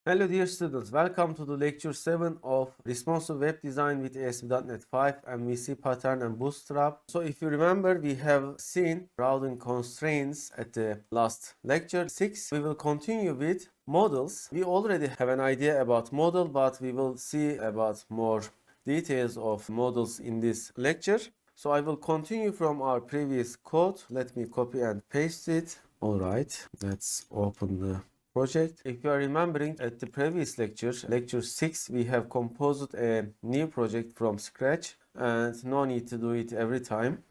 Hello dear students, welcome to the lecture 7 of Responsive Web Design with ASP.NET 5 MVC pattern and Bootstrap. So if you remember, we have seen routing constraints at the last lecture 6. We will continue with models. We already have an idea about model, but we will see about more details of models in this lecture. So I will continue from our previous code. Let me copy and paste it. All right, let's open the project. If you are remembering at the previous lecture, lecture 6, we have composed a new project from scratch and no need to do it every time.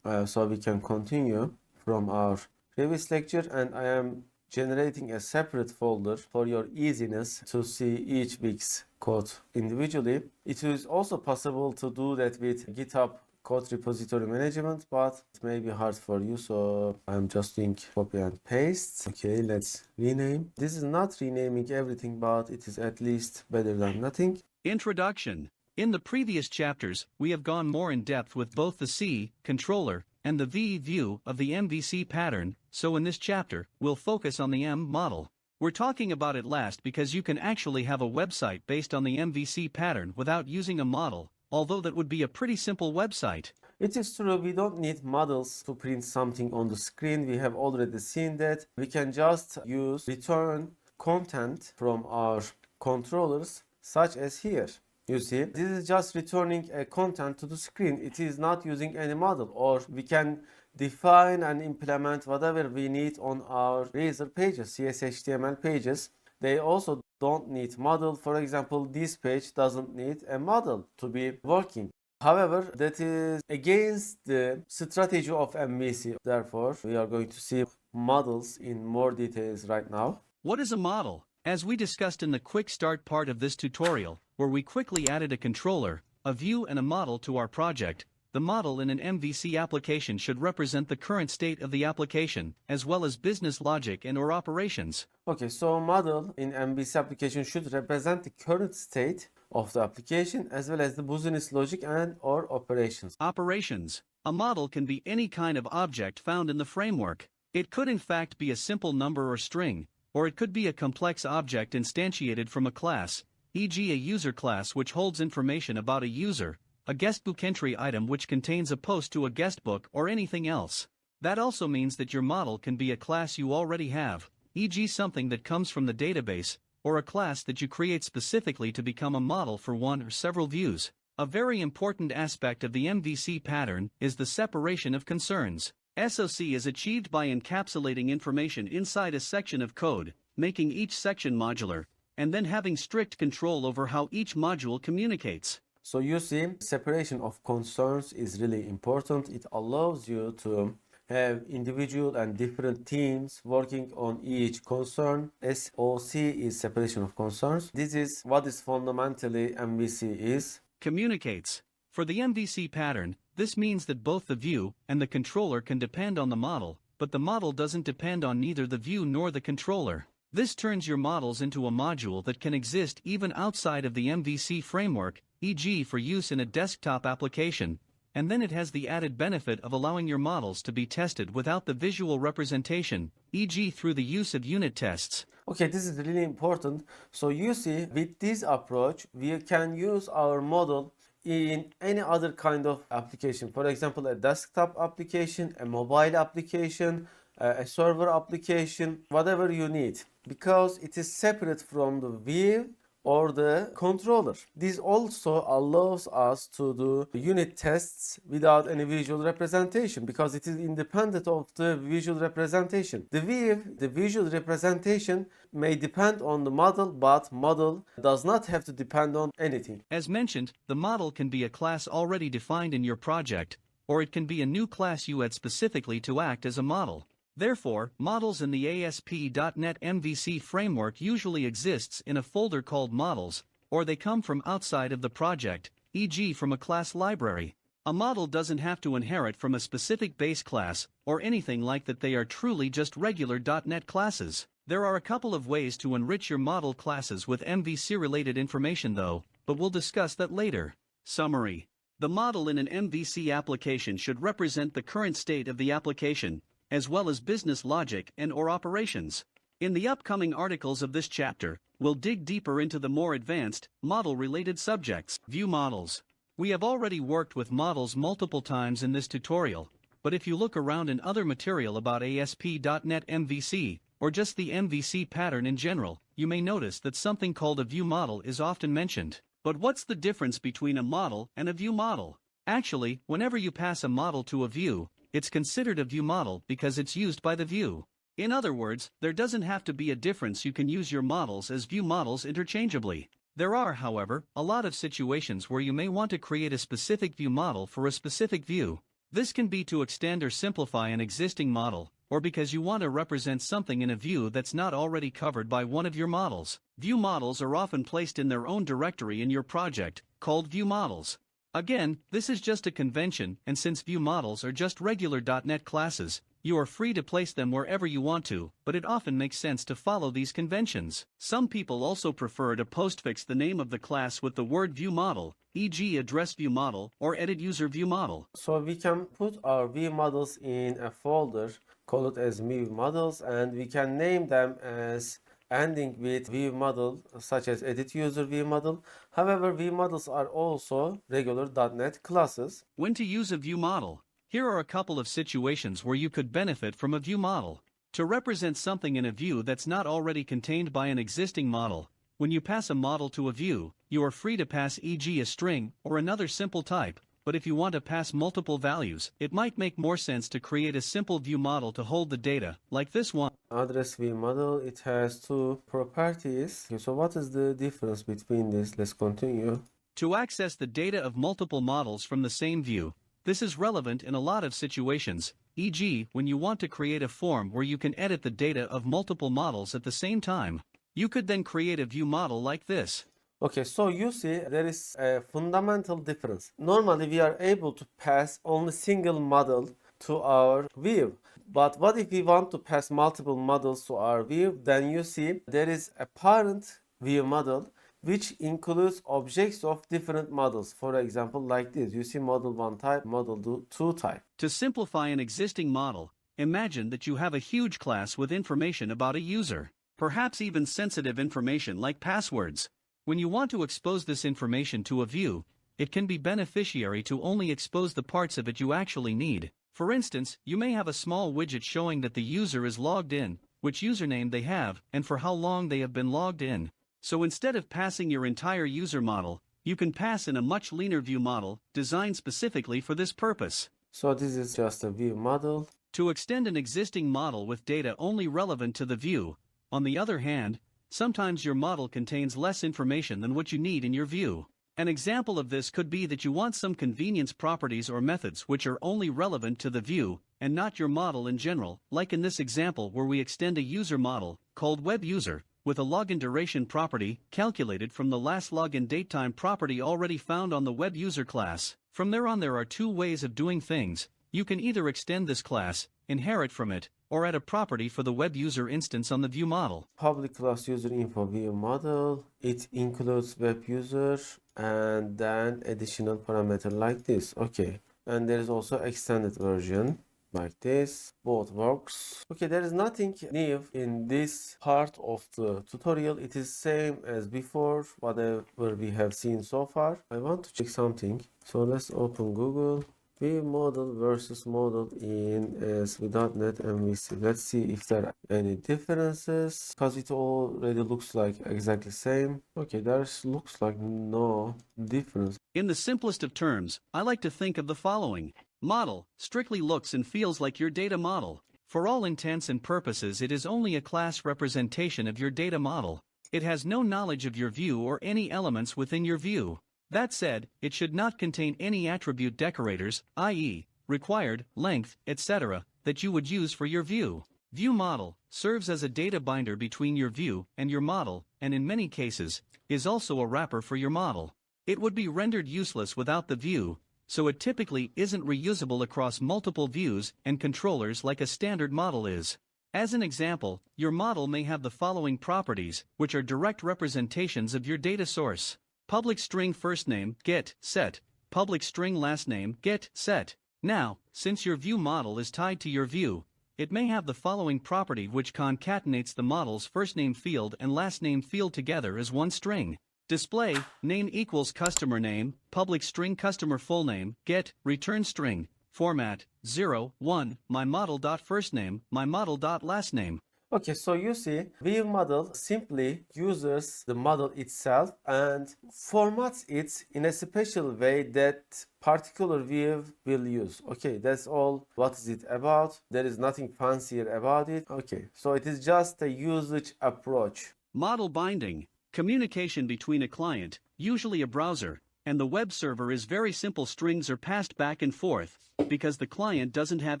So we can continue from our previous lecture, and I am generating a separate folder for your easiness to see each week's code individually. It is also possible to do that with GitHub code repository management, but it may be hard for you, so I'm just doing copy and paste. Okay, let's rename. This is not renaming everything, but it is at least better than nothing. Introduction. In the previous chapters, we have gone more in depth with both the C controller and the V view of the MVC pattern, so in this chapter, we'll focus on the M model. We're talking about it last because you can actually have a website based on the MVC pattern without using a model, although that would be a pretty simple website. It is true, we don't need models to print something on the screen. We have already seen that. We can just use return content from our controllers, such as here. You see, this is just returning a content to the screen. It is not using any model, or we can define and implement whatever we need on our Razor pages, CSHTML pages. They also don't need model. For example, this page doesn't need a model to be working. However, that is against the strategy of MVC. Therefore, we are going to see models in more details right now. What is a model? As we discussed in the quick start part of this tutorial, where we quickly added a controller, a view and a model to our project, the model in an MVC application should represent the current state of the application, as well as business logic and/or operations. Okay, so model in MVC application should represent the current state of the application as well as the business logic and/or operations. Operations. A model can be any kind of object found in the framework. It could in fact be a simple number or string, or it could be a complex object instantiated from a class, e.g. a user class which holds information about a user, a guestbook entry item which contains a post to a guestbook, or anything else. That also means that your model can be a class you already have, e.g. something that comes from the database, or a class that you create specifically to become a model for one or several views. A very important aspect of the MVC pattern is the separation of concerns. SOC is achieved by encapsulating information inside a section of code, making each section modular, and then having strict control over how each module communicates. So you see, separation of concerns is really important. It allows you to have individual and different teams working on each concern. SOC is separation of concerns. This is what is fundamentally MVC is. Communicates. For the MVC pattern, this means that both the view and the controller can depend on the model, but the model doesn't depend on neither the view nor the controller. This turns your models into a module that can exist even outside of the MVC framework, e.g. for use in a desktop application, and then it has the added benefit of allowing your models to be tested without the visual representation, e.g. through the use of unit tests. Okay, this is really important. So you see, with this approach, we can use our model in any other kind of application. For example, a desktop application, a mobile application, a server application, whatever you need, because it is separate from the view or the controller. This also allows us to do unit tests without any visual representation because it is independent of the visual representation. The visual representation may depend on the model, but model does not have to depend on anything. As mentioned, the model can be a class already defined in your project, or it can be a new class you add specifically to act as a model. Therefore, models in the ASP.NET MVC framework usually exists in a folder called models, or they come from outside of the project, e.g. from a class library. A model doesn't have to inherit from a specific base class, or anything like that. They are truly just regular .NET classes. There are a couple of ways to enrich your model classes with MVC-related information though, but we'll discuss that later. Summary. The model in an MVC application should represent the current state of the application, as well as business logic and/or operations. In the upcoming articles of this chapter, we'll dig deeper into the more advanced, model-related subjects. View models. We have already worked with models multiple times in this tutorial, but if you look around in other material about ASP.NET MVC, or just the MVC pattern in general, you may notice that something called a view model is often mentioned. But what's the difference between a model and a view model? Actually, whenever you pass a model to a view, it's considered a view model because it's used by the view. In other words, there doesn't have to be a difference. You can use your models as view models interchangeably. There are, however, a lot of situations where you may want to create a specific view model for a specific view. This can be to extend or simplify an existing model, or because you want to represent something in a view that's not already covered by one of your models. View models are often placed in their own directory in your project, called view models. Again, this is just a convention, and since view models are just regular .NET classes, you are free to place them wherever you want to, but it often makes sense to follow these conventions. Some people also prefer to postfix the name of the class with the word view model, e.g. address view model or edit user view model. So we can put our view models in a folder, call it as view models, and we can name them as ending with view model, such as edit user view model. However, view models are also regular .NET classes. When to use a view model? Here are a couple of situations where you could benefit from a view model. To represent something in a view that's not already contained by an existing model, when you pass a model to a view, you are free to pass e.g. a string or another simple type. But if you want to pass multiple values, it might make more sense to create a simple view model to hold the data, like this one. Address view model, it has two properties. Okay, so what is the difference between this? Let's continue. To access the data of multiple models from the same view, this is relevant in a lot of situations, e.g. when you want to create a form where you can edit the data of multiple models at the same time. You could then create a view model like this. Okay, so you see there is a fundamental difference. Normally we are able to pass only single model to our view. But what if we want to pass multiple models to our view? Then you see there is a parent view model which includes objects of different models. For example, like this, you see model 1 type, model 2 type. To simplify an existing model, imagine that you have a huge class with information about a user, perhaps even sensitive information like passwords. When you want to expose this information to a view, it can be beneficiary to only expose the parts of it you actually need. For instance, you may have a small widget showing that the user is logged in, which username they have, and for how long they have been logged in. So instead of passing your entire user model, you can pass in a much leaner view model, designed specifically for this purpose. So this is just a view model. To extend an existing model with data only relevant to the view, on the other hand, sometimes your model contains less information than what you need in your view. An example of this could be that you want some convenience properties or methods which are only relevant to the view, and not your model in general, like in this example where we extend a user model, called WebUser, with a login duration property calculated from the last login datetime property already found on the WebUser class. From there on there are two ways of doing things. You can either extend this class, inherit from it, or add a property for the WebUser instance on the view model. Public class user info view model, it includes WebUser and then additional parameter like this. Okay, and there is also extended version like this. Both works. Okay, there is nothing new in this part of the tutorial. It is same as before, whatever we have seen so far. I want to check something, so let's open Google. View model versus model in ASP.NET MVC. Let's see if there are any differences, because it already looks like exactly same. Okay, there looks like no difference. In the simplest of terms, I like to think of the following. Model strictly looks and feels like your data model. For all intents and purposes, it is only a class representation of your data model. It has no knowledge of your view or any elements within your view. That said, it should not contain any attribute decorators, i.e., required, length, etc., that you would use for your view. View model serves as a data binder between your view and your model, and in many cases, is also a wrapper for your model. It would be rendered useless without the view, so it typically isn't reusable across multiple views and controllers like a standard model is. As an example, your model may have the following properties, which are direct representations of your data source. Public string first name, get, set. Public string last name, get, set. Now, since your view model is tied to your view, it may have the following property which concatenates the model's first name field and last name field together as one string. Display, name equals customer name, public string customer full name, get, return string, format, 0, 1, my model.first name, my model.last name. Okay, so you see, View model simply uses the model itself and formats it in a special way that particular view will use. Okay, that's all. What is it about? There is nothing fancier about it. Okay, so it is just a usage approach. Model binding, communication between a client, usually a browser, and the web server is very simple. Strings are passed back and forth, because the client doesn't have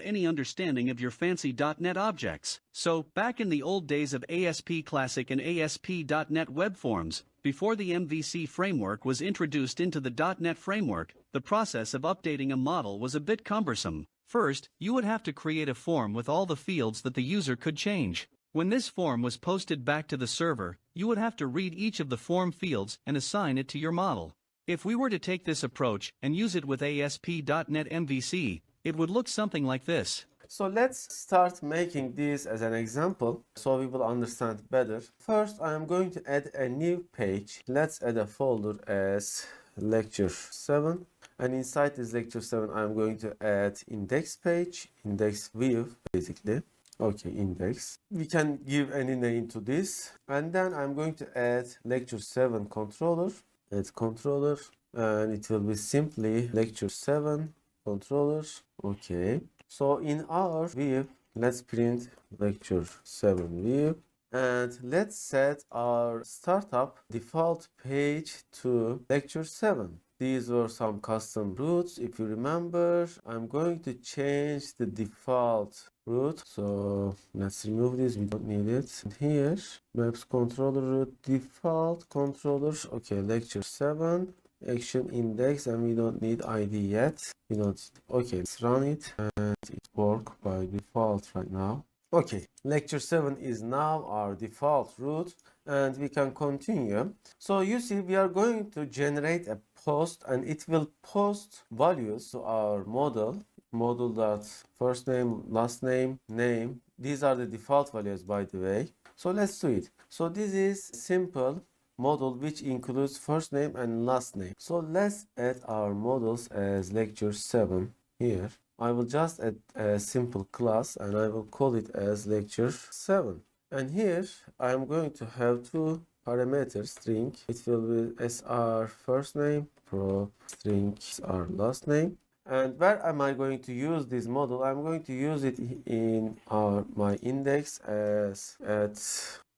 any understanding of your fancy .NET objects. So, back in the old days of ASP Classic and ASP.NET Web Forms, before the MVC framework was introduced into the .NET framework, the process of updating a model was a bit cumbersome. First, you would have to create a form with all the fields that the user could change. When this form was posted back to the server, you would have to read each of the form fields and assign it to your model. If we were to take this approach and use it with ASP.NET MVC, it would look something like this. So let's start making this as an example so we will understand better. First, I am going to add a new page. Let's add a folder as lecture 7. And inside this lecture 7, I'm going to add index page, index view, basically. Okay, index. We can give any name to this. And then I'm going to add lecture 7 controller. Add controller. And it will be simply lecture 7 controller. Okay. So in our view, let's print lecture 7 view. And let's set our startup default page to lecture 7. These were some custom routes. If you remember, I'm going to change the default route. So let's remove this. We don't need it. And here, maps controller route, default controller. Okay, lecture 7, action index, and we don't need ID yet. We don't. Okay, let's run it. And it works by default right now. Okay, lecture 7 is now our default route and we can continue. So you see, we are going to generate a post and it will post values to our model. Model.first name, last name, name. These are the default values, by the way. So let's do it. So this is simple model which includes first name and last name. So let's add our models as lecture 7 here. I will just add a simple class and I will call it as lecture 7. And here I am going to have two parameters string. It will be sr first name, prop string sr last name. And where am I going to use this model? I'm going to use it in my index as at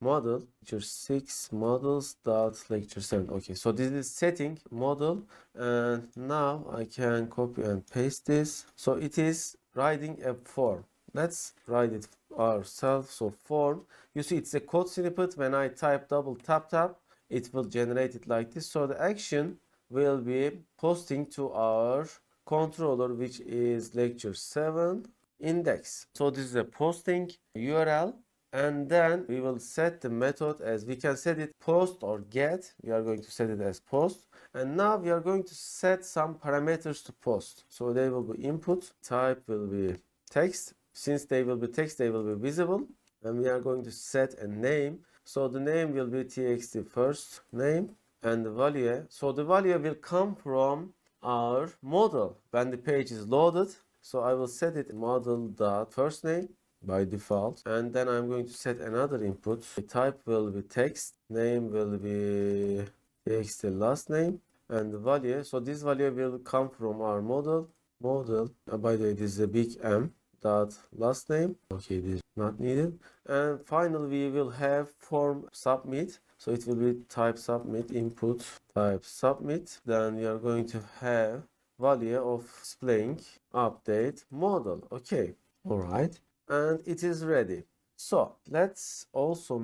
model lecture 6 models dot lecture 7. Okay, so this is setting model, and now I can copy and paste this. So it is writing a form. Let's write it ourselves. So form, you see it's a code snippet. When I type double tap, it will generate it like this. So the action will be posting to our controller, which is lecture 7 index. So this is a posting URL. And then we will set the method as, we can set it post or get. We are going to set it as post. And now we are going to set some parameters to post. So they will be input, type will be text. Since they will be text, they will be visible. And we are going to set a name. So the name will be txt first name and the value. So the value will come from our model when the page is loaded. So I will set it model.first name by default, and then I'm going to set another input. The type will be text, name will be txt last name, and the value, so this value will come from our model. By the way, this is a big M dot last name. Okay, this is not needed. And finally we will have form submit. So it will be type submit, input type submit. Then we are going to have value of displaying update model. Okay, all right. And it is ready. So let's also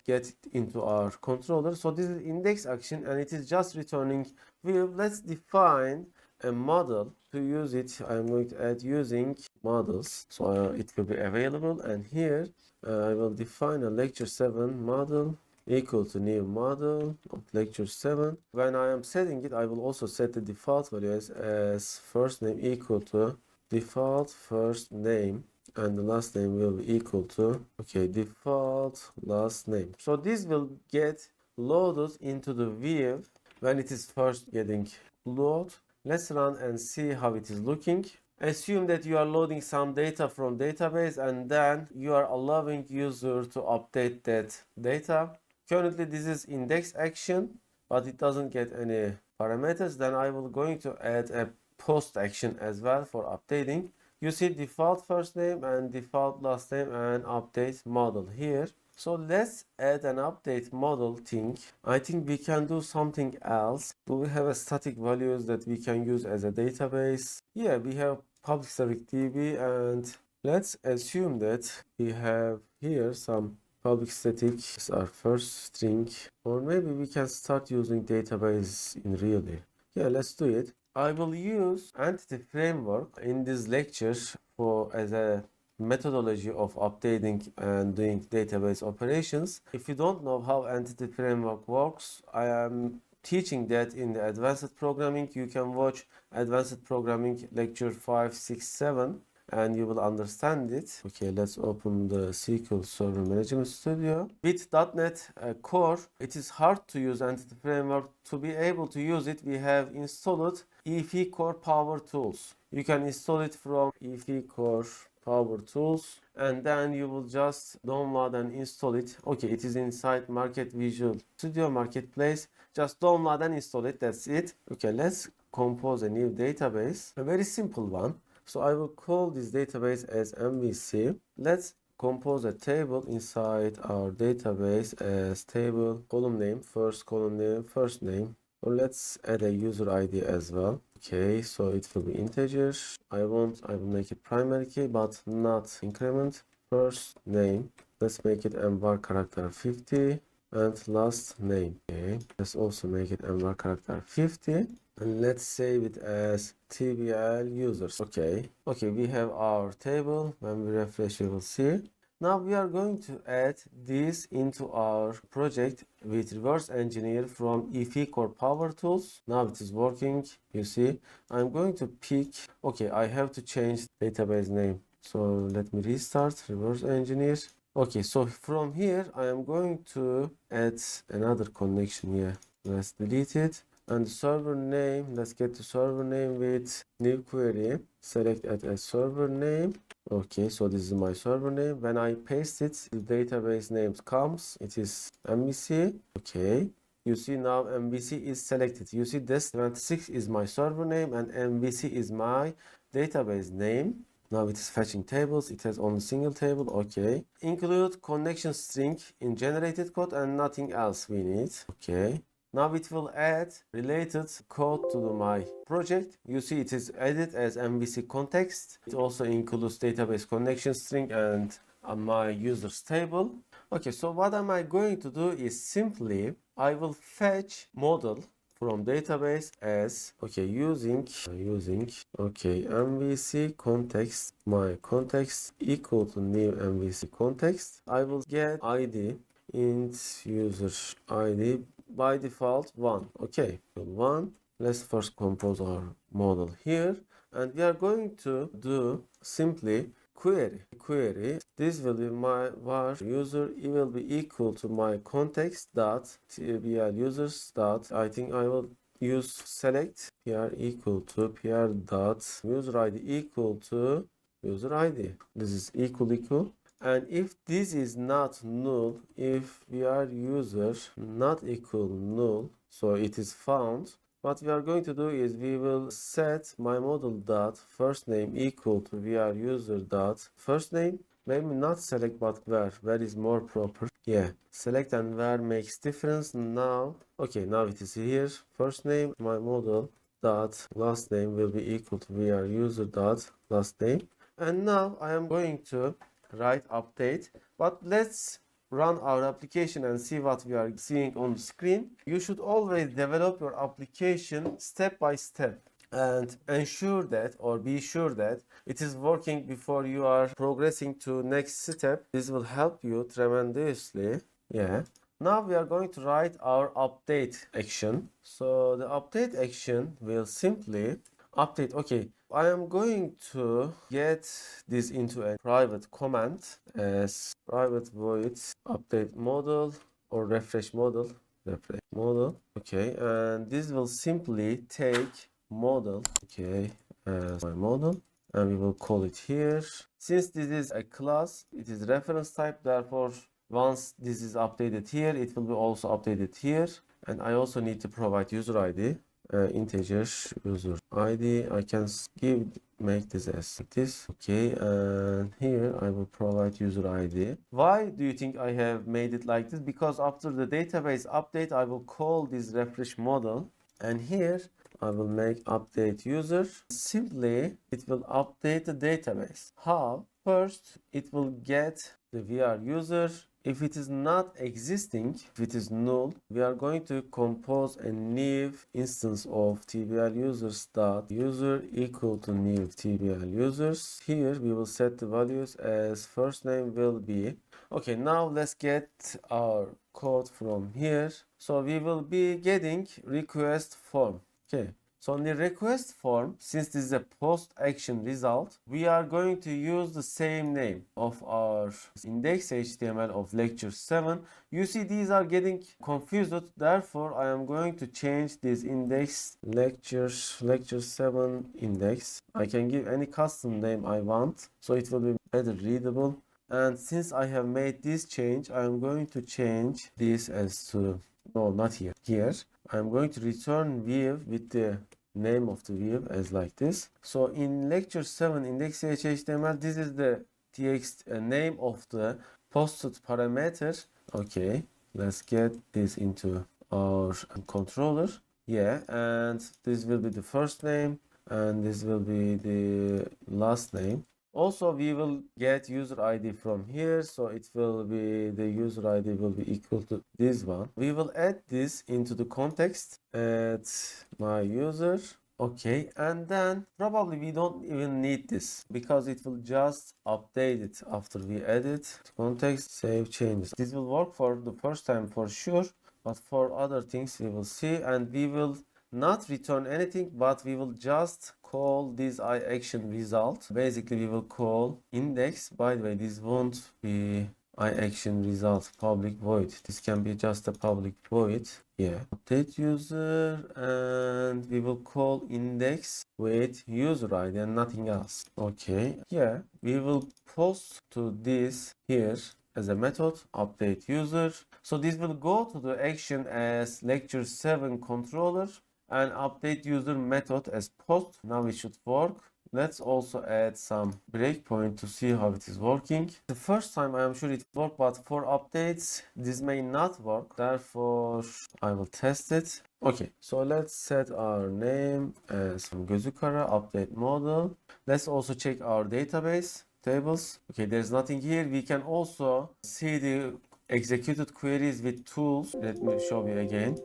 get it into our controller. So this is index action and it is just returning view. Let's define a model to use it. I'm going to add using models, so it will be available. And here I will define a lecture 7 model equal to new model of lecture 7. When I am setting it, I will also set the default value as first name equal to default first name. and the last name will be equal to, okay, default last name. So this will get loaded into the view when it is first getting load. Let's run and see how it is looking. Assume that you are loading some data from database and then you are allowing user to update that data. Currently this is index action, but it doesn't get any parameters. Then I will going to add a post action as well for updating. You see default first name and default last name and update model here. So let's add an update model thing. I think we can do something else. Do we have a static values that we can use as a database? Yeah, we have public static DB, and let's assume that we have here some public static is our first string, or maybe we can start using database in really. Yeah, let's do it. I will use entity framework in this lecture for as a methodology of updating and doing database operations. If you don't know how entity framework works, I am teaching that in the advanced programming. You can watch advanced programming lecture 5, 6, 7 and you will understand it. Okay, let's open the SQL Server Management Studio. With .NET Core, it is hard to use entity framework. To be able to use it, we have installed EFI Core Power Tools. You can install it from EFI Core Power Tools, and then you will just download and install it. Okay, it is inside Market Visual Studio Marketplace. Just download and install it. That's it. Okay, let's compose a new database, a very simple one. So I will call this database as MVC. Let's compose a table inside our database as table column name, first column name, first name. Or let's add a user ID as well. Okay, so it will be integer. I will make it primary key, but not increment. First name, let's make it var character 50, and last name. Okay, let's also make it var character 50, and let's save it as TBL users. Okay, we have our table. When we refresh, we will see. Now we are going to add this into our project with reverse engineer from EFI Core Power Tools. Now it is working. You see, I'm going to pick, okay, I have to change database name. So let me restart, reverse engineer. Okay, so from here, I am going to add another connection here. Let's delete it. And the server name, let's get the server name with new query. Select add a server name. Okay, so this is my server name. When I paste it, the database name comes. It is MVC. Okay. You see now MVC is selected. You see this 26 is my server name and MVC is my database name. Now it is fetching tables. It has only single table. Okay. Include connection string in generated code and nothing else we need. Okay. Now it will add related code to my project. You see it is added as MVC context. It also includes database connection string and my users table. Okay, so what am I going to do is simply I will fetch model from database as, okay, using okay, MVC context, my context equal to new MVC context. I will get ID int user ID by default 1. Okay, 1. Let's first compose our model here, and we are going to do simply query. This will be my var user. It will be equal to my context dot tbl users dot. I think I will use select pr equal to pr dot user id equal to user id. This is equal. And if this is not null, if we are user not equal null, so it is found. What we are going to do is we will set my model dot first name equal to var user dot first name. Maybe not select, but where is more proper. Yeah, select and where makes difference. Now, okay, now it is here. First name, my model dot last name will be equal to var user dot last name. And now I am going to write update, but let's run our application and see what we are seeing on the screen. You should always develop your application step by step and ensure that, or be sure that it is working before you are progressing to next step. This will help you tremendously. Yeah. Now we are going to write our update action. So the update action will simply, update. Okay, I am going to get this into a private comment as private void update model or refresh model. Refresh model. Okay, and this will simply take model. Okay, as my model, and we will call it here. Since this is a class, it is reference type. Therefore, once this is updated here, it will be also updated here. And I also need to provide user ID. Integer user ID. I can make this as this. Okay, and here I will provide user ID. Why do you think I have made it like this? Because after the database update, I will call this refresh model, and here I will make update user. Simply, it will update the database. How? First, it will get the VR user. If it is not existing, if it is null, we are going to compose a new instance of TBL users dot user equal to new TBL users. Here we will set the values as first name will be. Okay, now let's get our code from here. So we will be getting request form. Okay. So in the request form, since this is a post action result, we are going to use the same name of our index HTML of lecture 7. You see these are getting confused. Therefore, I am going to change this index lecture 7 index. I can give any custom name I want, so it will be better readable. And since I have made this change, I am going to change this as to, no, not here, here. I'm going to return view with the name of the view as like this. So in lecture 7 index.html, this is the name of the posted parameter. Okay, let's get this into our controller. Yeah, and this will be the first name and this will be the last name. Also, we will get user ID from here, so it will be the user ID will be equal to this one. We will add this into the context at my user. Okay, and then probably we don't even need this because it will just update it after we add it. Context, save changes. This will work for the first time for sure, but for other things we will see, and we will not return anything, but we will just call this iAction result. Basically, we will call index. By the way, this won't be iAction result public void. This can be just a public void. Yeah. Update user, and we will call index with user ID and nothing else. Okay. Yeah. We will post to this here as a method update user. So this will go to the action as lecture 7 controller and update user method as post. Now it should work. Let's also add some breakpoint to see how it is working. The first time I am sure it worked, but for updates this may not work. Therefore I will test it. Okay, so let's set our name as Gözükara update model. Let's also check our database tables. Okay, there's nothing here. We can also see the executed queries with tools. Let me show you again.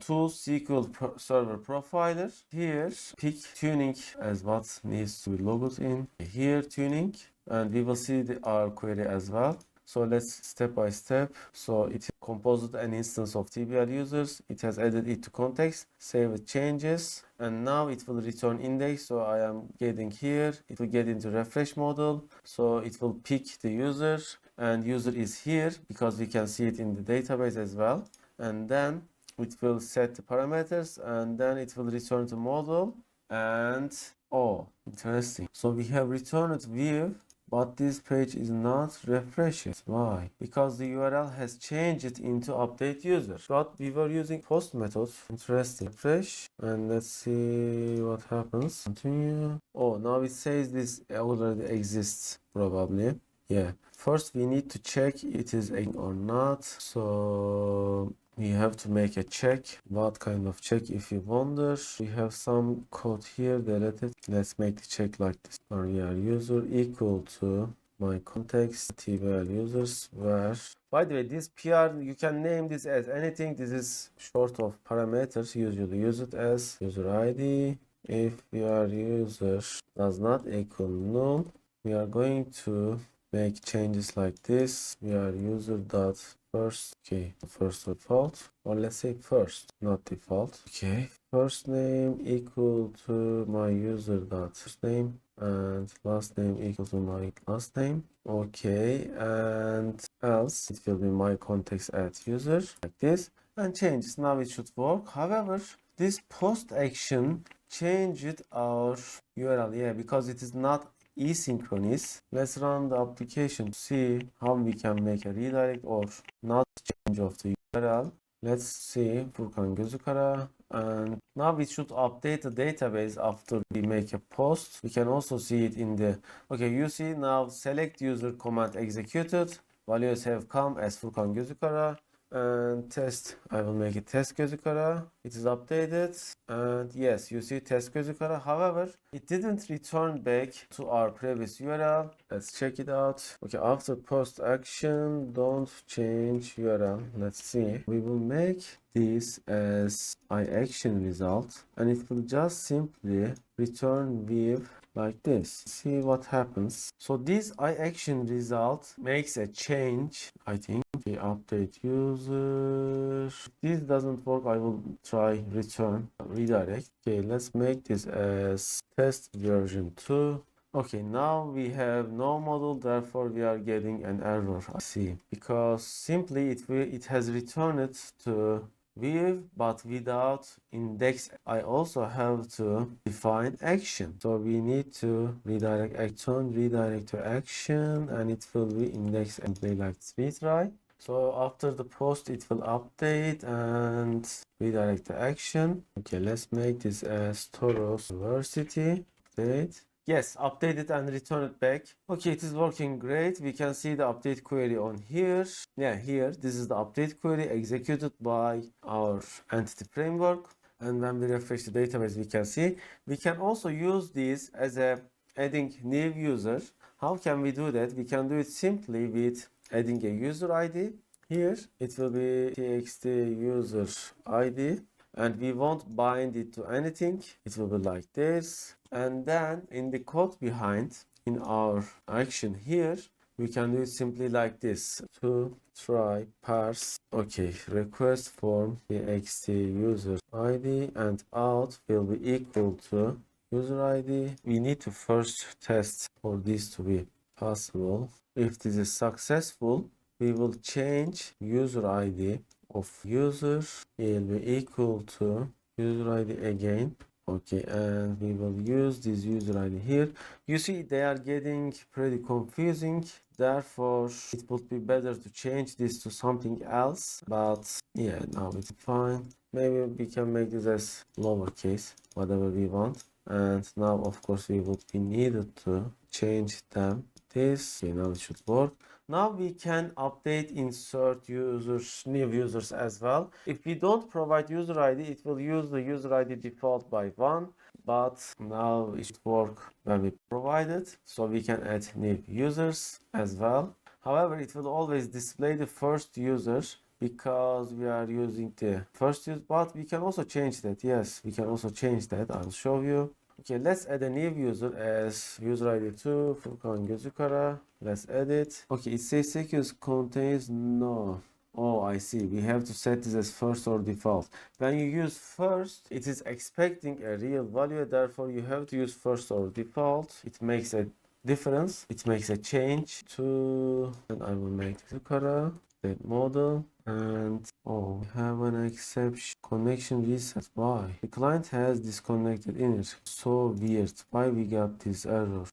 Tools SQL Server Profiler. Here, pick tuning as what needs to be logged in. Here, tuning, and we will see our query as well. So let's step by step. So it composed an instance of TBL users. It has added it to context, save with changes, and now it will return index. So I am getting here. It will get into refresh model. So it will pick the user, and user is here because we can see it in the database as well. And then it will set the parameters, and then it will return to model. And oh, interesting. So we have returned view, but this page is not refreshed. Why? Because the URL has changed it into update user. But we were using post method. Interesting. Refresh, and let's see what happens. Continue. Oh, now it says this already exists probably. Yeah. First we need to check it is a or not. So we have to make a check. What kind of check if you wonder? We have some code here deleted. Let's make the check like this. Our user equal to my context TBL users where. By the way, this PR, you can name this as anything. This is short of parameters. Usually use it as user ID. If VR user does not equal null, we are going to make changes like this. VR user dot first, okay, first default, or let's say first, not default. Okay, first name equal to my user dot first name and last name equal to my last name. Okay, and else it will be my context at user like this, and changes. Now it should work. However, this post action changed our URL, yeah, because it is not asynchronous. Let's run the application to see how we can make a redirect or not change of the URL. Let's see Furkan Gözükara, and now we should update the database after we make a post. We can also see it in the, okay, you see now select user command executed. Values have come as Furkan Gözükara. And test, I will make it test Gözükara. It is updated, and yes, you see test Gözükara. However, it didn't return back to our previous URL. Let's check it out. Okay, after post action, don't change URL. Let's see. We will make this as iAction result, and it will just simply return with like this. See what happens. So this iAction result makes a change, I think. Okay, update user. If this doesn't work, I will try return redirect. Okay, let's make this as test version 2. Okay, now we have no model, therefore we are getting an error. I see, because simply it has returned to view but without index. I also have to define action, so we need to redirect action, redirect to action, and it will be index and play like retry. So after the post it will update and redirect the action. Okay, let's make this as Toros University. Update. Yes, update it and return it back. Okay, it is working great. We can see the update query on here. Yeah, here, this is the update query executed by our entity framework. And when we refresh the database, we can see. We can also use this as a adding new user. How can we do that? We can do it simply with adding a user ID. Here, it will be txt user ID. And we won't bind it to anything. It will be like this. And then in the code behind, in our action here, we can do it simply like this. To try parse. Okay, request form txt user ID and out will be equal to user ID. We need to first test for this to be possible. If this is successful, we will change user ID of user will be equal to user ID again. Okay, and we will use this user ID here. You see, they are getting pretty confusing. Therefore, it would be better to change this to something else. But yeah, now it's fine. Maybe we can make this as lowercase, whatever we want. And now, of course, we would be needed to change them. This, okay, now it should work. Now we can update, insert users, new users as well. If we don't provide user ID, it will use the user ID default by 1. But now it should work when we provide it. So we can add new users as well. However, it will always display the first user because we are using the first user. But we can also change that. Yes, we can also change that. I'll show you. Okay, let's add a new user as user ID 2, Furkan Gözükara. Let's add it. Okay, it says secures contains no. Oh, I see. We have to set this as first or default. When you use first, it is expecting a real value. Therefore, you have to use first or default. It makes a difference. It makes a change to, and I will make Gözükara. That model, and oh, we have an exception. Connection reset. Why? The client has disconnected inner. So weird. Why we got this error?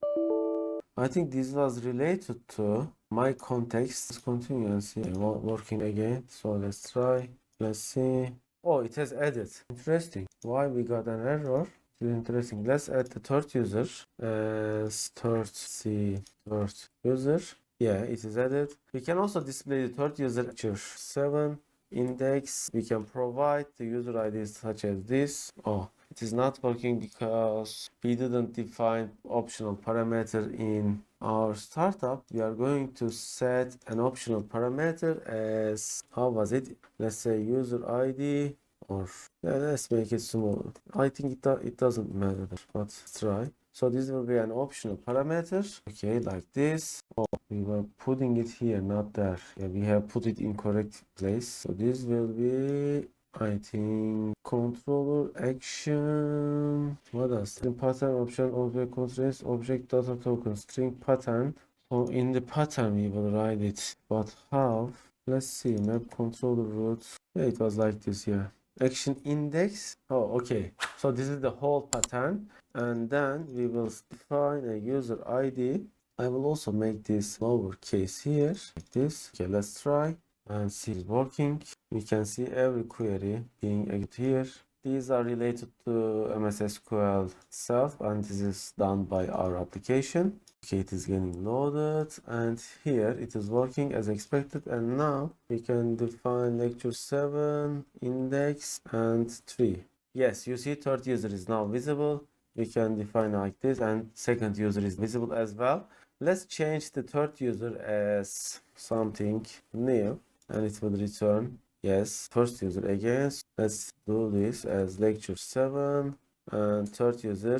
I think this was related to my context. Let's continue and see. Working again. So let's try. Let's see. Oh, it has added. Interesting. Why we got an error? It's interesting. Let's add the third user as third user. Yeah, it is added. We can also display the third user lecture 7 index. We can provide the user IDs such as this. Oh, it is not working because we didn't define optional parameter in our startup. We are going to set an optional parameter as, how was it? Let's say user ID, or yeah, let's make it small. I think it doesn't matter, but let's try. So this will be an optional parameter. Okay, like this. Oh, we were putting it here, not there. Yeah, we have put it in correct place. So this will be, I think, controller action. What else? String pattern option, object constraints, object data token, string pattern. So in the pattern we will write it, but how? Let's see, map controller root. Yeah, it was like this, yeah. Action index. Oh, okay. So this is the whole pattern, and then we will define a user ID. I will also make this lowercase here, like this. Okay, let's try and see it's working. We can see every query being executed here. These are related to MS SQL itself, and this is done by our application. Okay, it is getting loaded, and here it is working as expected. And now we can define lecture 7 index and 3. Yes, you see third user is now visible. We can define like this, and second user is visible as well. Let's change the third user as something new, and it will return yes, first user again. So let's do this as lecture 7. And third user,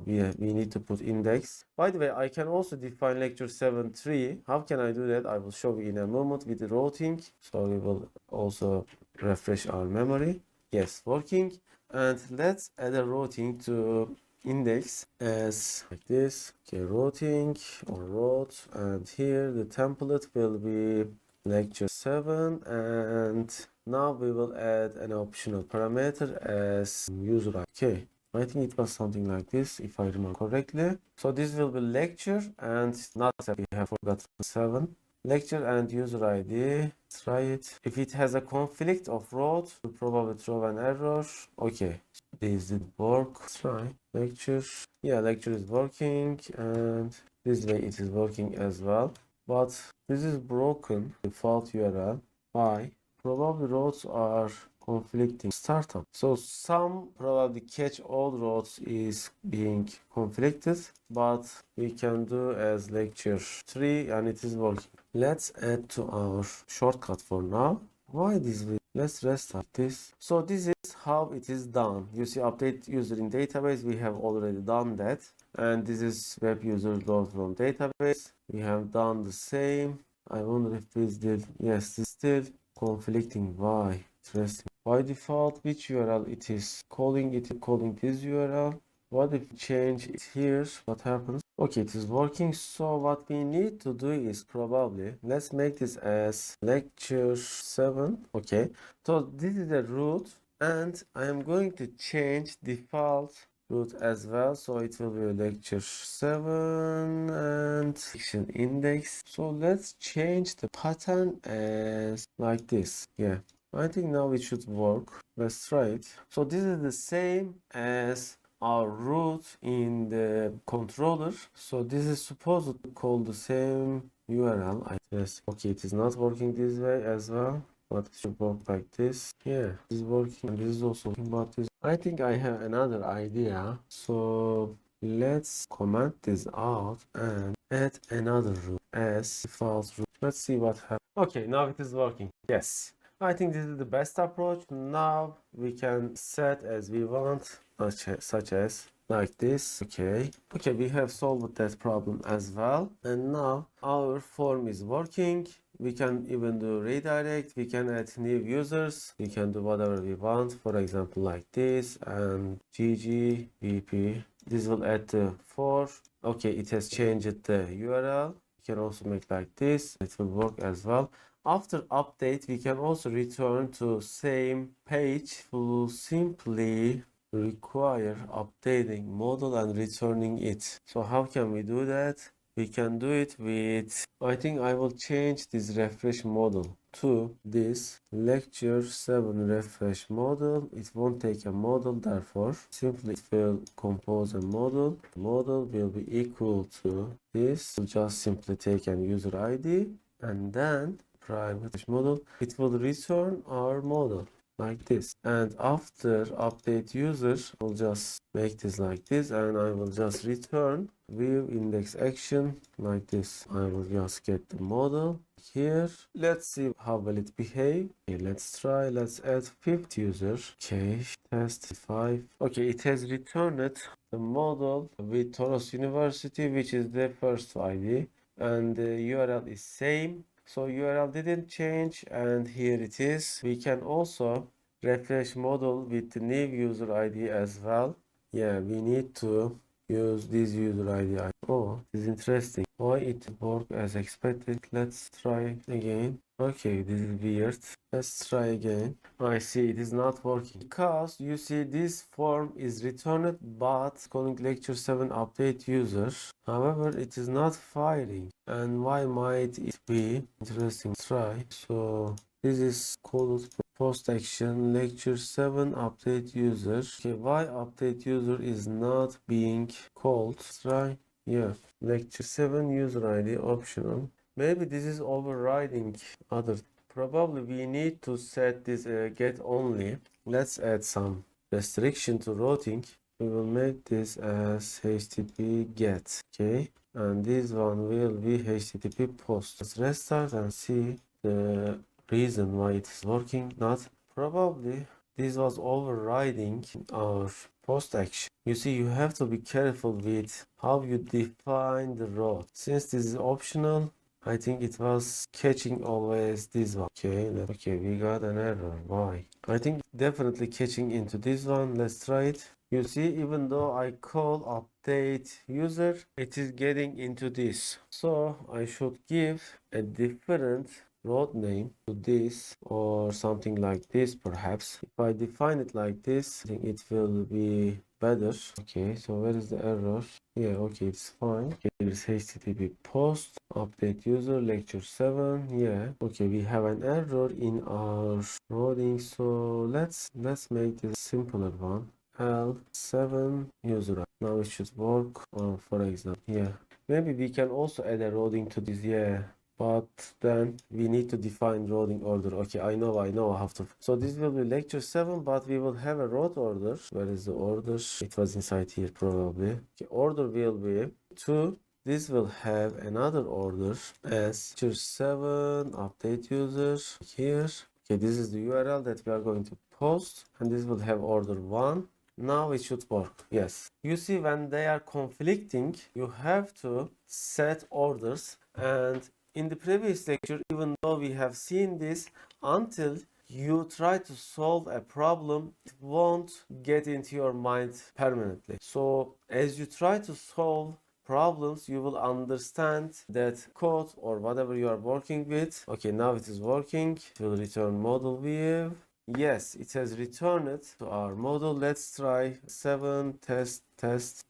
we need to put index. By the way, I can also define lecture 7.3. How can I do that? I will show you in a moment with the routing. So we will also refresh our memory. Yes, working. And let's add a routing to index as like this. Okay, routing or route. And here the template will be lecture 7, and now we will add an optional parameter as user ID. Okay, I think it was something like this, if I remember correctly. So this will be lecture, and not that we have forgotten 7. Lecture and user ID. Let's try it. If it has a conflict of route, we'll probably throw an error. Okay, this didn't work. Let's try lecture. Yeah, lecture is working, and this way it is working as well. But this is broken default URL. Why? Probably routes are conflicting startup. So some probably catch all routes is being conflicted, but we can do as lecture 3 and it is working. Let's add to our shortcut for now. Why this way? Let's restart this. So this is how it is done. You see update user in database. We have already done that. And this is web user load from database. We have done the same. I wonder if this did. Yes, this is still conflicting. Why? Interesting. By default, which URL it is calling? It is calling this URL. What if we change it here? What happens? Okay, it is working. So what we need to do is probably, let's make this as lecture 7. Okay, so this is the root, and I am going to change default root as well. So it will be lecture 7 and action index. So let's change the pattern as like this. Yeah, I think now it should work. Let's try it. So this is the same as our root in the controller. So this is supposed to call the same URL. I guess. Okay, it is not working this way as well, but it should work like this. Yeah, this is working, and this is also working, but this. I think I have another idea. So let's comment this out and add another root as default root. Let's see what happens. Okay, now it is working. Yes. I think this is the best approach. Now we can set as we want, such as like this. Okay, we have solved that problem as well, and now our form is working. We can even do redirect, we can add new users, we can do whatever we want, for example like this, and GG VP. This will add the 4. Okay, it has changed the URL. We can also make like this, it will work as well. After update, we can also return to same page. We'll simply require updating model and returning it. So how can we do that? We can do it with, I think I will change this refresh model to this lecture 7 refresh model. It won't take a model, therefore simply it will compose a model. The model will be equal to this. We'll just simply take an user ID, and then private model, it will return our model like this. And after update user, we'll just make this like this, and I will just return view index action like this. I will just get the model, here. Let's see how will it behave. Okay, let's try. Let's add fifth user. Okay, test 5. Okay, it has returned the model with Toros University, which is the first ID, and the URL is same. So URL didn't change, and here it is. We can also refresh model with the new user ID as well. Yeah, we need to use this user ID. Oh, this is interesting. Why it worked as expected? Let's try again. Okay, this is weird. Let's try again. I see it is not working because you see this form is returned but calling lecture 7 update user. However, it is not firing. And why might it be? Interesting. Try. So this is called post action lecture 7 update user. Okay, why update user is not being called? Try. Yeah, lecture 7 user ID optional. Maybe this is overriding other. Probably we need to set this get only. Let's add some restriction to routing. We will make this as HTTP get. Okay, and this one will be HTTP post. Let's restart and see the reason why it is working not. Probably this was overriding our post action. You see, you have to be careful with how you define the route. Since this is optional, I think it was catching always this one. Okay, we got an error. Why? I think definitely catching into this one. Let's try it. You see, even though I call update user, it is getting into this. So I should give a different road name to this or something like this perhaps. If I define it like this, I think it will be better. Okay, so where is the error? Yeah, okay, it's fine. Okay, here's HTTP post update user lecture 7. Yeah, okay, we have an error in our routing, so let's make this simpler one. L7 user. Now it should work. For example, yeah, maybe we can also add a routing to this. Yeah, but then we need to define routing order. Okay, I know I have to. So this will be lecture 7, but we will have a route order. Where is the order? It was inside here probably. Okay, order will be 2. This will have another order as lecture 7 update user here. Okay, this is the URL that we are going to post, and this will have order 1. Now it should work. Yes. You see, when they are conflicting, you have to set orders. And in the previous lecture, even though we have seen this, until you try to solve a problem, it won't get into your mind permanently. So as you try to solve problems, you will understand that code or whatever you are working with. Okay, now it is working. It will return model view. Yes, it has returned to our model. Let's try 7 test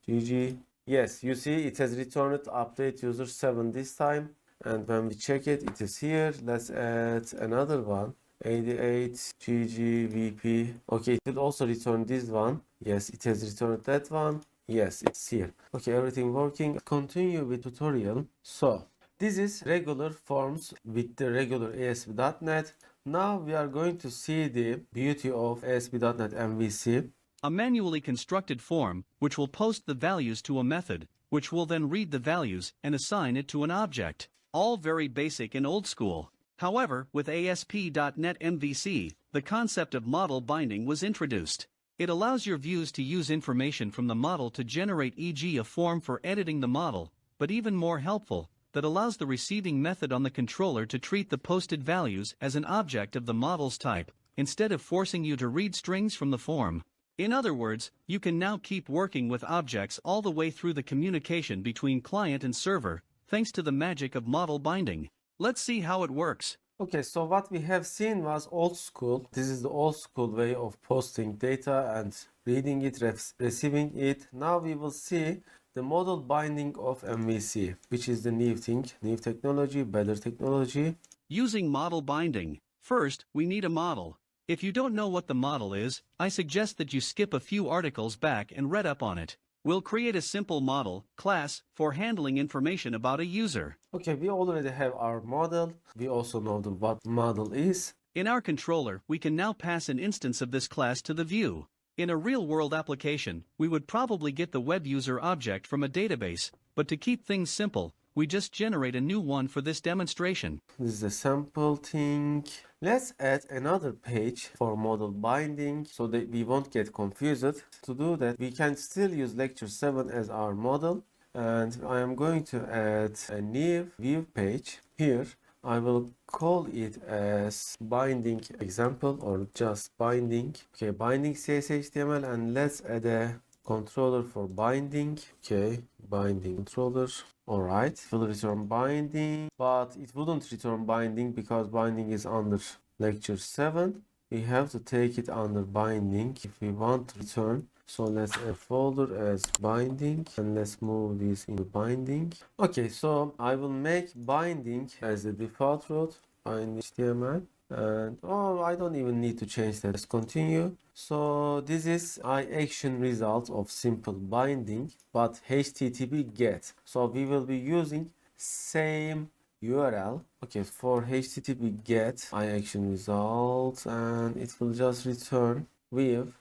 GG. Yes, you see it has returned update user 7 this time. And when we check it, it is here. Let's add another one. 88 GG VP. Okay, it will also return this one. Yes, it has returned that one. Yes, it's here. Okay, everything working. Continue with tutorial. So this is regular forms with the regular ASP.NET. Now we are going to see the beauty of ASP.NET MVC. A manually constructed form, which will post the values to a method, which will then read the values and assign it to an object. All very basic and old school. However, with ASP.NET MVC, the concept of model binding was introduced. It allows your views to use information from the model to generate, e.g., a form for editing the model, but even more helpful, that allows the receiving method on the controller to treat the posted values as an object of the model's type, instead of forcing you to read strings from the form. In other words, you can now keep working with objects all the way through the communication between client and server, thanks to the magic of model binding. Let's see how it works. Okay, so what we have seen was old school. This is the old school way of posting data and reading it, receiving it. Now we will see the model binding of MVC, which is the new thing, new technology, better technology. Using model binding. First, we need a model. If you don't know what the model is, I suggest that you skip a few articles back and read up on it. We'll create a simple model class for handling information about a user. Okay, we already have our model. We also know what model is. In our controller, we can now pass an instance of this class to the view. In a real-world application, we would probably get the web user object from a database, but to keep things simple, we just generate a new one for this demonstration. This is a sample thing. Let's add another page for model binding so that we won't get confused. To do that, we can still use lecture 7 as our model. And I am going to add a new view page here. I will call it as binding example or just binding. Okay, binding CSHTML, and let's add a controller for binding. Okay, binding controller. All right, it will return binding, but it wouldn't return binding because binding is under lecture 7. We have to take it under binding if we want to return. So let's add a folder as binding and let's move this into binding. Okay, so I will make binding as the default route, binding HTML. And I don't even need to change that. Let's continue. So this is action result of simple binding, but HTTP GET. So we will be using same URL. Okay, for HTTP GET action result, and it will just return with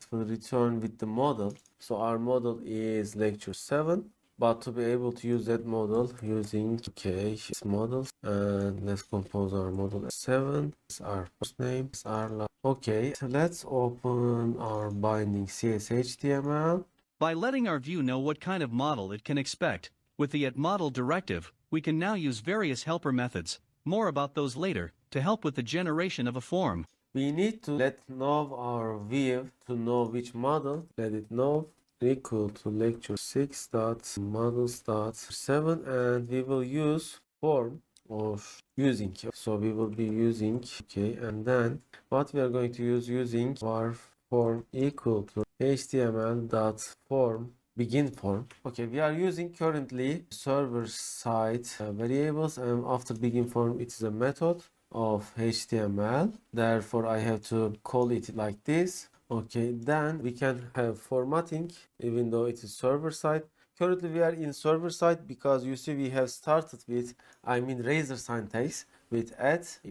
the model. So our model is lecture 7, but to be able to use that model using this model, and let's compose our model as 7. It's our first name, it's our last. Okay, so let's open our binding CSHTML. By letting our view know what kind of model it can expect, with the @model directive, we can now use various helper methods, more about those later, to help with the generation of a form. We need to let know our view to know which model. Let it know equal to lecture 6.models.7, and we will use form of using. So we will be using and then what we are going to use using our form equal to html.form begin form. Okay, we are using currently server side variables, and after begin form it is a method of HTML. Therefore, I have to call it like this. Okay, then we can have formatting even though it is server side. Currently, we are in server side because you see we have started with, Razor syntax with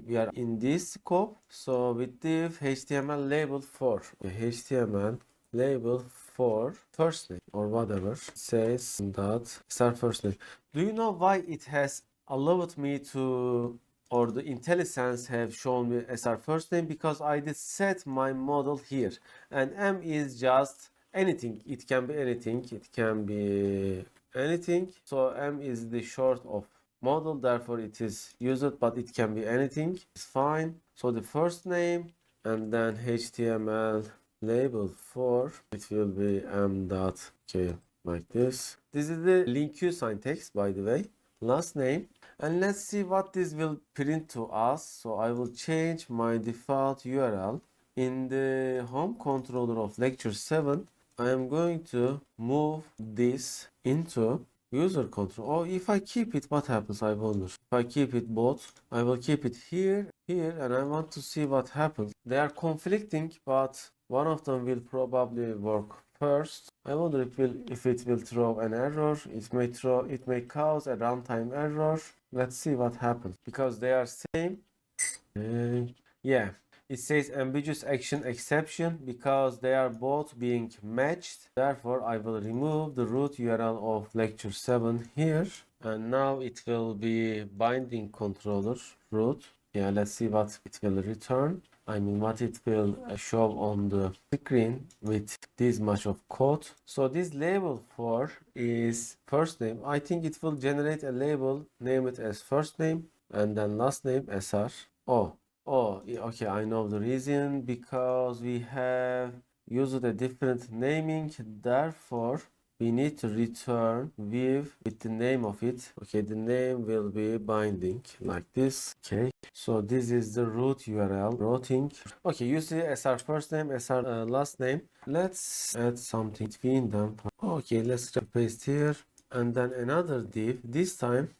we are in this scope. So with div HTML label for HTML label for first name or whatever it says that start first name. Do you know why it has allowed me to, or the IntelliSense have shown me as our first name? Because I did set my model here, and M is just anything. It can be anything. It can be anything. So M is the short of model, therefore it is used, but it can be anything. It's fine. So the first name and then HTML label for it will be m.k like this. This is the LINQ syntax, by the way. Last name. And let's see what this will print to us. So I will change my default URL. In the home controller of lecture 7, I am going to move this into user control. Or if I keep it, what happens? I wonder. If I keep it both, I will keep it here, and I want to see what happens. They are conflicting, but one of them will probably work first. I wonder if it will throw an error. It may cause a runtime error. Let's see what happens because they are same. Yeah, it says ambiguous action exception because they are both being matched. Therefore, I will remove the root URL of lecture 7 here, and now it will be binding controller root. Yeah, let's see what it will return. What it will show on the screen with this much of code. So this label for is first name. I think it will generate a label, name it as first name, and then last name SR. Okay, I know the reason, because we have used a different naming. Therefore, we need to return with the name of it. Okay, the name will be binding like this. Okay, so this is the root URL routing. Okay, you see SR first name, SR last name. Let's add something between them. Okay, let's paste here, and then another div. This time,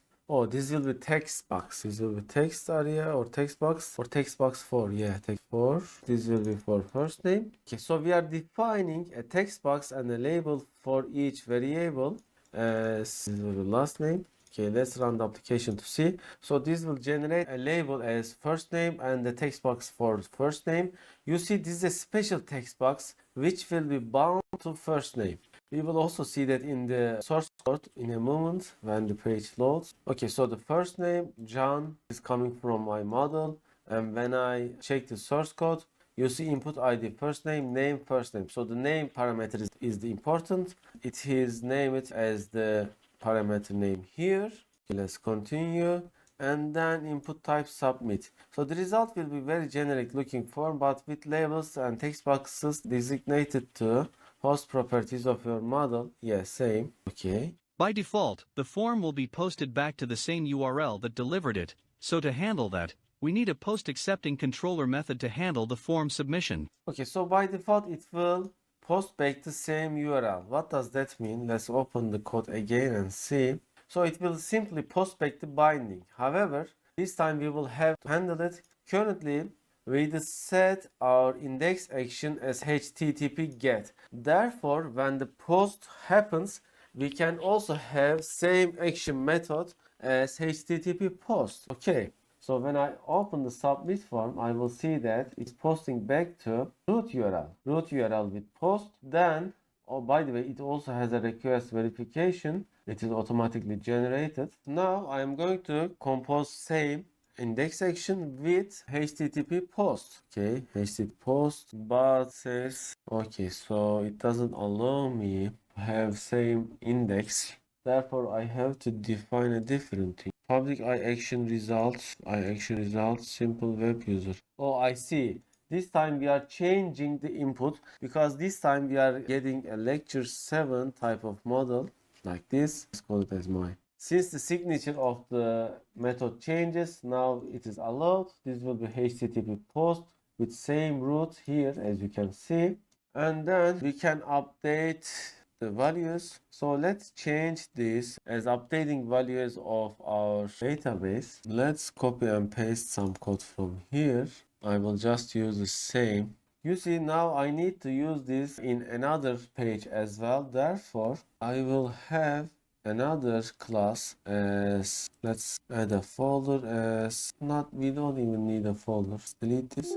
this will be text box. This will be text area or text box, or text box for, text for. This will be for first name. Okay, so we are defining a text box and a label for each variable. This will be last name. Okay, let's run the application to see. So this will generate a label as first name and the text box for first name. You see, this is a special text box which will be bound to first name. We will also see that in the source code in a moment when the page loads. Okay, so the first name, John, is coming from my model. And when I check the source code, you see input ID, first name, first name. So the name parameter is the important. It is named as the parameter name here. Okay, let's continue. And then input type submit. So the result will be very generic looking form, but with labels and text boxes designated to host properties of your model. Yes, same. Okay. By default, the form will be posted back to the same URL that delivered it, so to handle that, we need a post-accepting controller method to handle the form submission. Okay, so by default it will post back the same URL. What does that mean? Let's open the code again and see. So it will simply post back the binding. However, this time we will have to handle it. Currently, we set our index action as HTTP GET. Therefore, when the post happens, we can also have same action method as HTTP post. Okay. So when I open the submit form, I will see that it's posting back to root URL with post. Then, oh, by the way, it also has a request verification. It is automatically generated. Now I am going to compose same index action with HTTP post. Okay, HTTP post, but says, okay, so it doesn't allow me to have same index. Therefore, I have to define a different thing. Public iAction results, simple web user. Oh, I see. This time we are changing the input because this time we are getting a lecture 7 type of model like this. Let's call it as my. Since the signature of the method changes, now it is allowed. This will be HTTP post with same root here as you can see. And then we can update the values. So let's change this as updating values of our database. Let's copy and paste some code from here. I will just use the same. You see, now I need to use this in another page as well. Therefore, I will have another class as, let's add a folder as, not, we don't even need a folder. Delete this.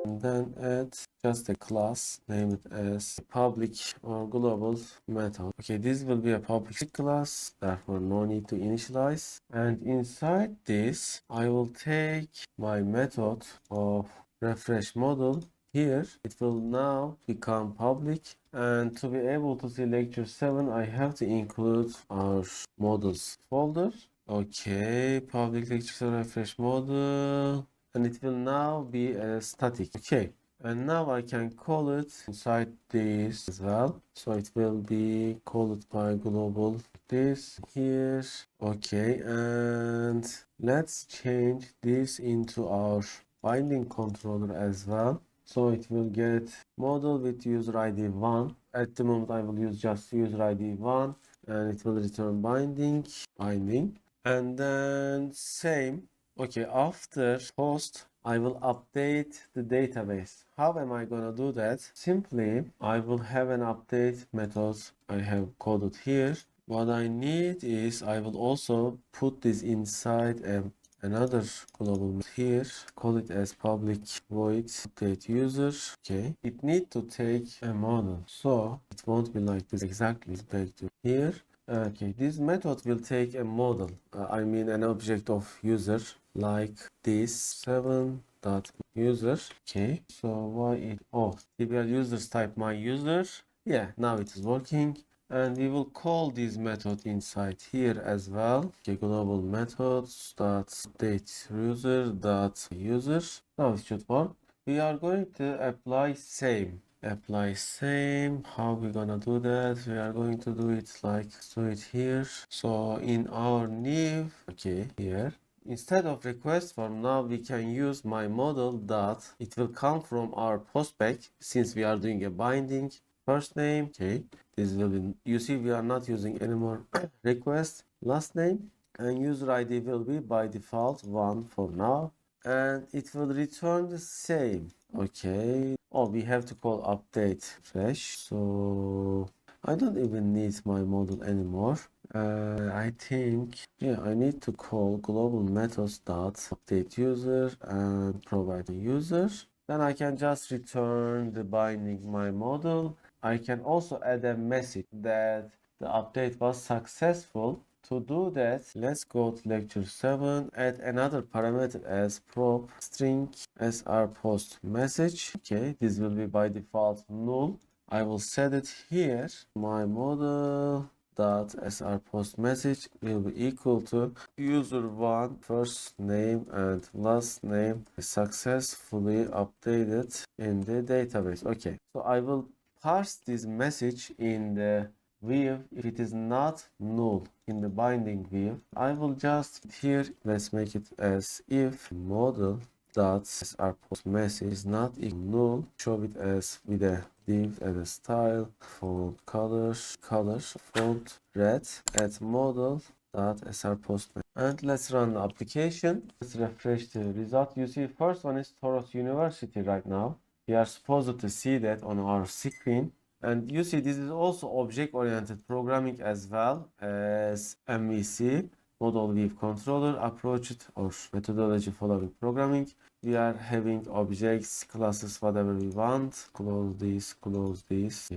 And then add just a class, name it as public or global method. Okay, this will be a public class, therefore no need to initialize. And inside this, I will take my method of refresh model. Here, it will now become public. And to be able to see lecture 7, I have to include our models folder. Okay, public lecture 7 refresh model. And it will now be a static. Okay, and now I can call it inside this as well. So it will be called by global this here. Okay, and let's change this into our binding controller as well. So it will get model with user ID 1. At the moment I will use just user ID 1 and it will return binding. And then same. Okay, after post, I will update the database. How am I gonna do that? Simply, I will have an update method I have coded here. What I need is I will also put this inside another global method here. Call it as public void update user. Okay, it need to take a model, so it won't be like this exactly. Back to here. Okay, this method will take a model, I mean an object of user like this 7.user. Okay, so why it, oh, TBL users type my user. Yeah, now it is working. And we will call this method inside here as well. Okay, global methods dot update user dot user. Now it should work. We are going to apply same. How we gonna do that? We are going to do it like, do it here. So in our new, okay, here, instead of request form, now we can use my model dot, it will come from our postback since we are doing a binding. First name, okay, this will be, you see we are not using any more request. Last name and user ID will be by default 1 for now, and it will return the same. Okay, oh, we have to call update fresh, so I don't even need my model anymore. I think, yeah, I need to call global methods dot update user and provide a user. Then I can just return the binding my model. I can also add a message that the update was successful. To do that, let's go to lecture 7, add another parameter as prop string sr post message. Okay, this will be by default null. I will set it here. My model dot sr post message will be equal to user1 first name and last name successfully updated in the database. Okay, so I will parse this message in the view if it is not null in the binding view. I will just here, let's make it as if model dot sr post message is not equal null, show it as with a div as a style, font color font red at model dot sr post message. And let's run the application. Let's refresh the result. You see first one is Toros University right now. We are supposed to see that on our screen. And you see this is also object-oriented programming as well as MVC, model view controller approach or methodology following programming. We are having objects, classes, whatever we want. Close this, close this.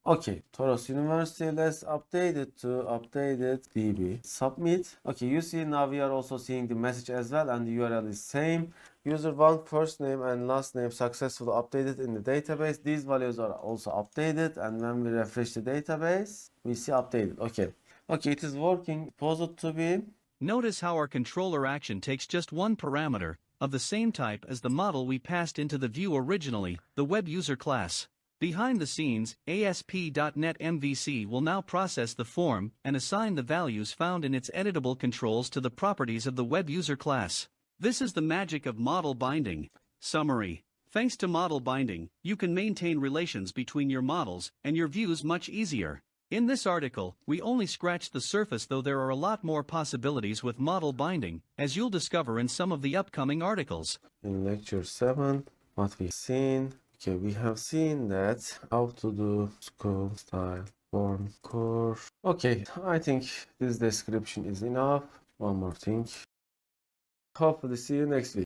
Okay, Toros University, let's update it to updated DB. Submit. Okay, you see now we are also seeing the message as well and the URL is same. User1 first name and last name successfully updated in the database. These values are also updated and when we refresh the database, we see updated. Okay, it is working. Pause it to be. Notice how our controller action takes just one parameter, of the same type as the model we passed into the view originally, the web user class. Behind the scenes, ASP.NET MVC will now process the form and assign the values found in its editable controls to the properties of the web user class. This is the magic of model binding. Summary. Thanks to model binding, you can maintain relations between your models and your views much easier. In this article, we only scratched the surface, though there are a lot more possibilities with model binding, as you'll discover in some of the upcoming articles. In lecture 7, what we've seen. Okay, we have seen that how to do school style form core. Okay, I think this description is enough. One more thing. Hopefully see you next week.